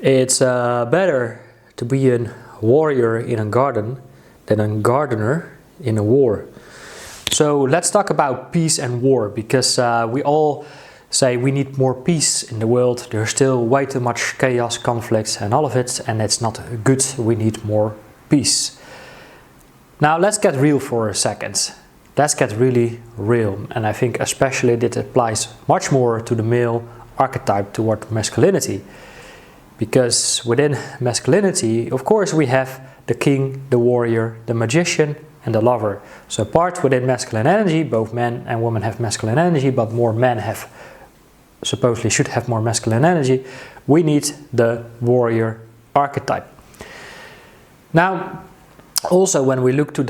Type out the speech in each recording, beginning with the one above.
It's better to be a warrior in a garden than a gardener in a war. So let's talk about peace and war, because we all say we need more peace in the world. There's still way too much chaos, conflicts and all of it, and it's not good. We need more peace. Now let's get real for a second. Let's get really real, and I think especially this applies much more to the male archetype toward masculinity. Because within masculinity, of course, we have the king, the warrior, the magician and the lover. So part within masculine energy, both men and women have masculine energy, but more men have, supposedly should have more masculine energy. We need the warrior archetype. Now, also when we look to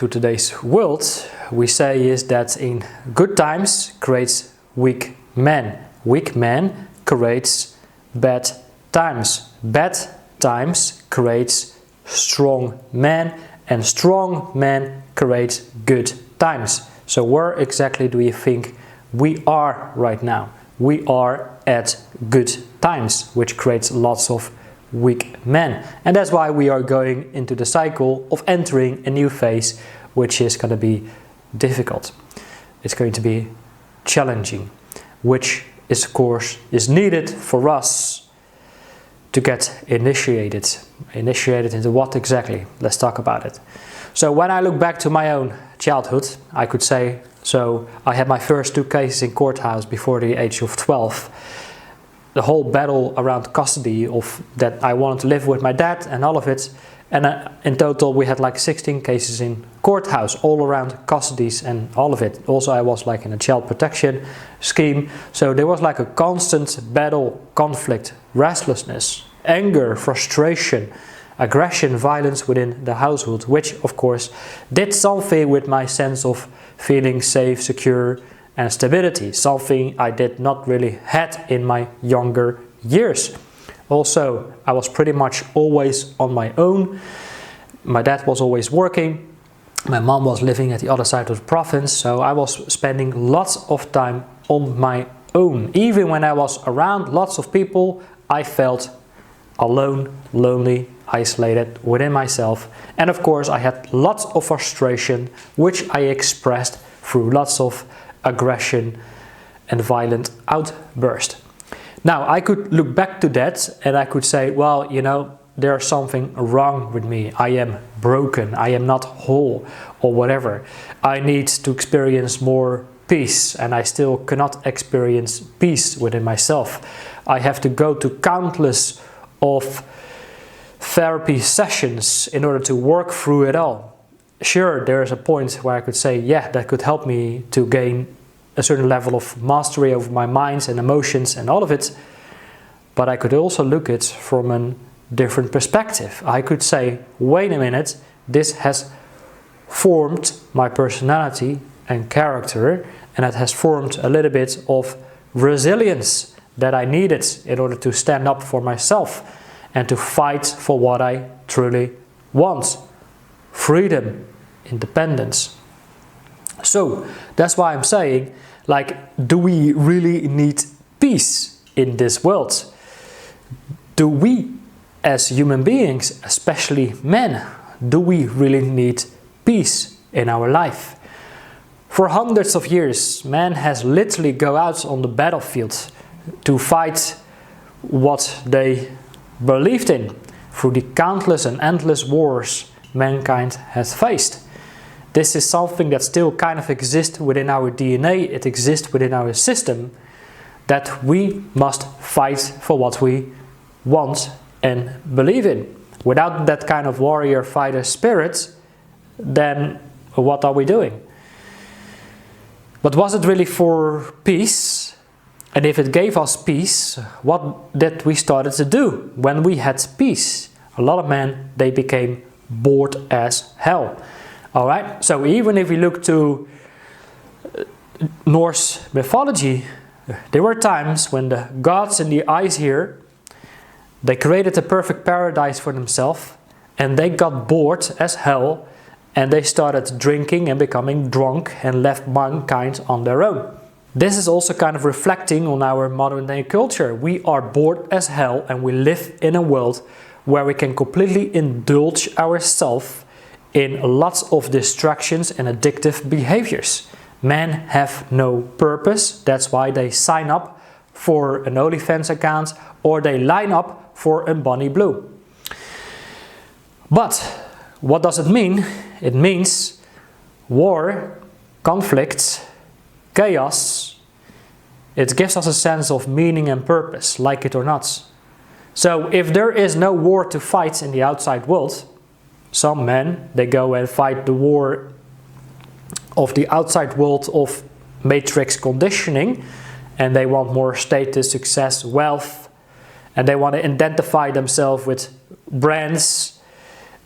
today's world, we say is that in good times creates weak men. Weak men creates bad times. Bad times creates strong men, and strong men creates good times. So where exactly do you think we are right now? We are at good times, which creates lots of weak men. And that's why we are going into the cycle of entering a new phase, which is going to be difficult. It's going to be challenging, which is, of course, is needed for us to get initiated. Initiated into what exactly? Let's talk about it. So when I look back to my own childhood, I could say, so I had my first 2 cases in courthouse before the age of 12. The whole battle around custody of that I wanted to live with my dad and all of it. And in total we had like 16 cases in courthouse all around custodies and all of it. Also I was like in a child protection scheme. So there was like a constant battle, conflict, restlessness, anger, frustration, aggression, violence within the household, which of course did something with my sense of feeling safe, secure and stability, something I did not really had in my younger years. Also, I was pretty much always on my own. My dad was always working. My mom was living at the other side of the province, so I was spending lots of time on my own. Even when I was around lots of people, I felt alone, lonely, isolated within myself. And of course, I had lots of frustration, which I expressed through lots of aggression and violent outburst. Now, I could look back to that and I could say, well, you know, there's something wrong with me. I am broken. I am not whole or whatever. I need to experience more peace, and I still cannot experience peace within myself. I have to go to countless of therapy sessions in order to work through it all. Sure, there is a point where I could say, yeah, that could help me to gain a certain level of mastery over my minds and emotions and all of it. But I could also look at it from a different perspective. I could say, wait a minute, this has formed my personality and character, and it has formed a little bit of resilience that I needed in order to stand up for myself and to fight for what I truly want. Freedom, independence. So that's why I'm saying, like, do we really need peace in this world? Do we as human beings, especially men, do we really need peace in our life? For hundreds of years, man has literally go out on the battlefield to fight what they believed in through the countless and endless wars mankind has faced. This is something that still kind of exists within our DNA, it exists within our system, that we must fight for what we want and believe in. Without that kind of warrior fighter spirit, then what are we doing? But was it really for peace? And if it gave us peace, what did we started to do when we had peace? A lot of men, they became bored as hell. Alright, so even if we look to Norse mythology, there were times when the gods in the ice here, they created a perfect paradise for themselves, and they got bored as hell, and they started drinking and becoming drunk and left mankind on their own. This is also kind of reflecting on our modern day culture. We are bored as hell and we live in a world where we can completely indulge ourselves in lots of distractions and addictive behaviors. Men have no purpose, that's why they sign up for an OnlyFans account or they line up for a Bonnie Blue. But what does it mean? It means war, conflict, chaos. It gives us a sense of meaning and purpose, like it or not. So if there is no war to fight in the outside world, some men, they go and fight the war of the outside world of matrix conditioning, and they want more status, success, wealth, and they want to identify themselves with brands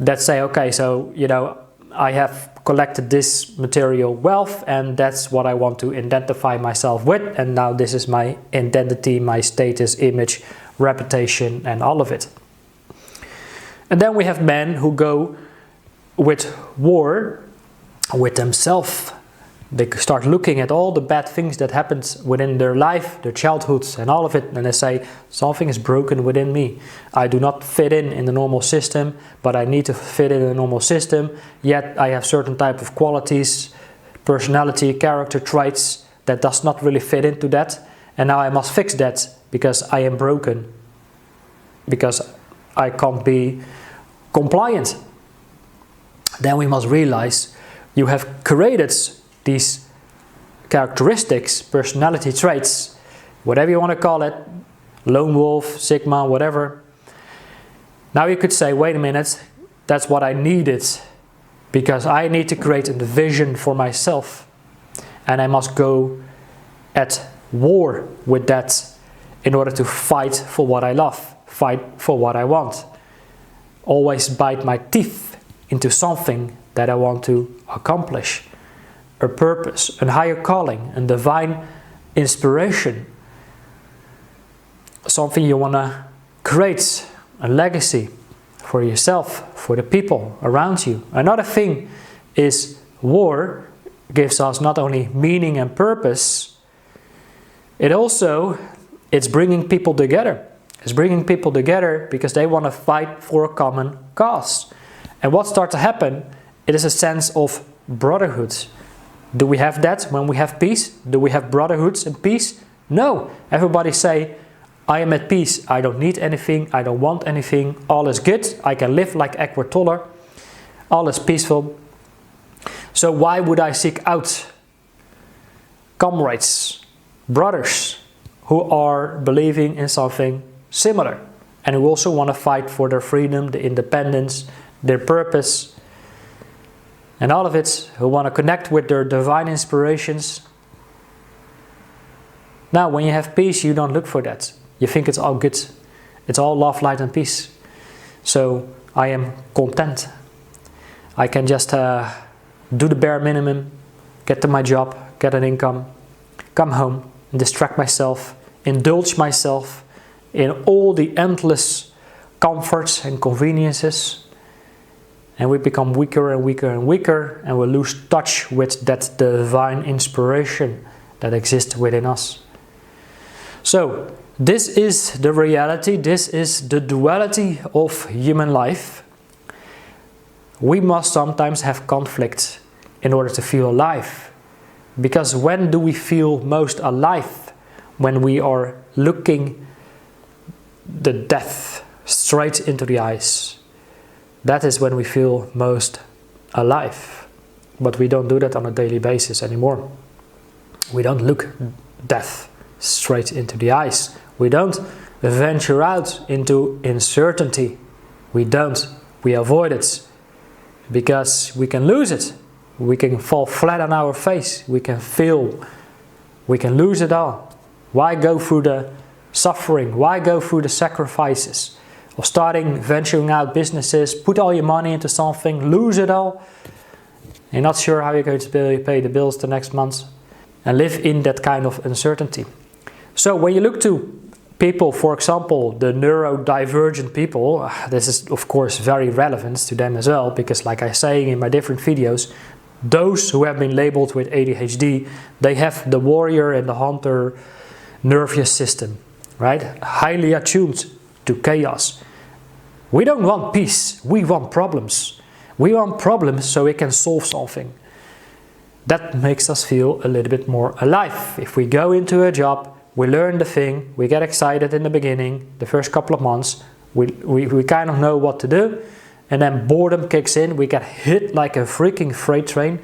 that say, okay, so, you know, I have collected this material wealth and that's what I want to identify myself with, and now this is my identity, my status, image, reputation, and all of it. And then we have men who go with war with themselves. They start looking at all the bad things that happened within their life, their childhoods and all of it, and they say, something is broken within me. I do not fit in the normal system, but I need to fit in the normal system, yet I have certain type of qualities, personality, character traits that does not really fit into that, and now I must fix that because I am broken, because I can't be compliant. Then we must realize you have created these characteristics, personality traits, whatever you want to call it, lone wolf, sigma, whatever. Now you could say, wait a minute, that's what I needed, because I need to create a vision for myself, and I must go at war with that in order to fight for what I love, fight for what I want. Always bite my teeth into something that I want to accomplish. A purpose, a higher calling, a divine inspiration. Something you want to create, a legacy for yourself, for the people around you. Another thing is war gives us not only meaning and purpose, it's bringing people together. It's bringing people together because they want to fight for a common cause. And what starts to happen, it is a sense of brotherhood. Do we have that when we have peace? Do we have brotherhoods and peace? No. Everybody say, I am at peace. I don't need anything. I don't want anything. All is good. I can live like Eckhart Tolle. All is peaceful. So why would I seek out comrades, brothers, who are believing in something similar and who also want to fight for their freedom, their independence, their purpose, and all of it, who want to connect with their divine inspirations? Now, when you have peace, you don't look for that. You think it's all good. It's all love, light, and peace. So I am content. I can just do the bare minimum, get to my job, get an income, come home, and distract myself, indulge myself in all the endless comforts and conveniences. And we become weaker and weaker and weaker, and we lose touch with that divine inspiration that exists within us. So, this is the reality, this is the duality of human life. We must sometimes have conflict in order to feel alive. Because when do we feel most alive? When we are looking the death straight into the eyes. That is when we feel most alive. But we don't do that on a daily basis anymore. We don't look death straight into the eyes. We don't venture out into uncertainty. We don't. We avoid it. Because we can lose it. We can fall flat on our face. We can fail. We can lose it all. Why go through the suffering? Why go through the sacrifices? Of starting, venturing out businesses, put all your money into something, lose it all. You're not sure how you're going to pay the bills the next month. And live in that kind of uncertainty. So when you look to people, for example, the neurodivergent people, this is of course very relevant to them as well, because like I say in my different videos, those who have been labeled with ADHD, they have the warrior and the hunter nervous system, right? Highly attuned to chaos. We don't want peace, we want problems. We want problems so we can solve something. That makes us feel a little bit more alive. If we go into a job, we learn the thing, we get excited in the beginning, the first couple of months, we kind of know what to do, and then boredom kicks in, we get hit like a freaking freight train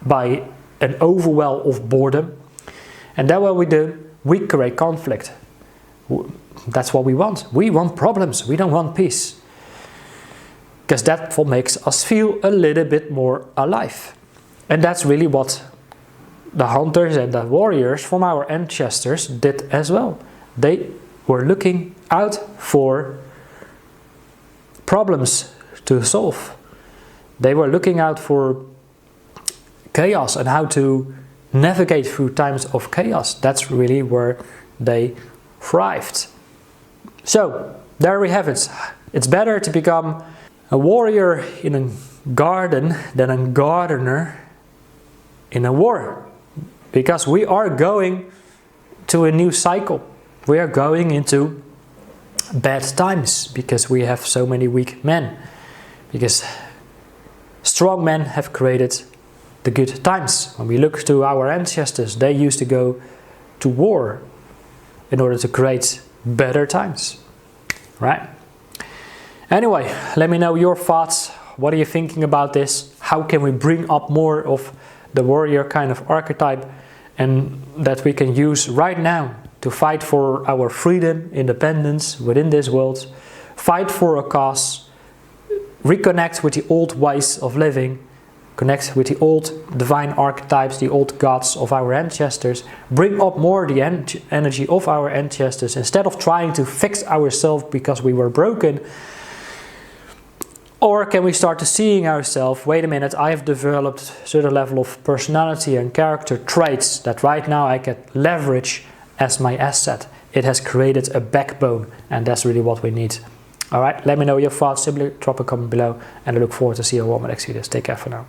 by an overwhelm of boredom. And then what we do, we create conflict. That's what we want. We want problems, we don't want peace. Because that's what makes us feel a little bit more alive. And that's really what the hunters and the warriors from our ancestors did as well. They were looking out for problems to solve. They were looking out for chaos and how to navigate through times of chaos. That's really where they thrived. So, there we have it. It's better to become a warrior in a garden than a gardener in a war. Because we are going to a new cycle. We are going into bad times because we have so many weak men. Because strong men have created the good times. When we look to our ancestors, they used to go to war in order to create better times, right? Anyway, let me know your thoughts. What are you thinking about this? How can we bring up more of the warrior kind of archetype, and that we can use right now to fight for our freedom, independence within this world, fight for a cause, reconnect with the old ways of living, connect with the old divine archetypes, the old gods of our ancestors, bring up more the energy of our ancestors instead of trying to fix ourselves because we were broken. Or can we start to seeing ourselves, wait a minute, I have developed a certain level of personality and character traits that right now I can leverage as my asset. It has created a backbone, and that's really what we need. Alright, let me know your thoughts, simply drop a comment below, and I look forward to seeing you all in my next videos. Take care for now.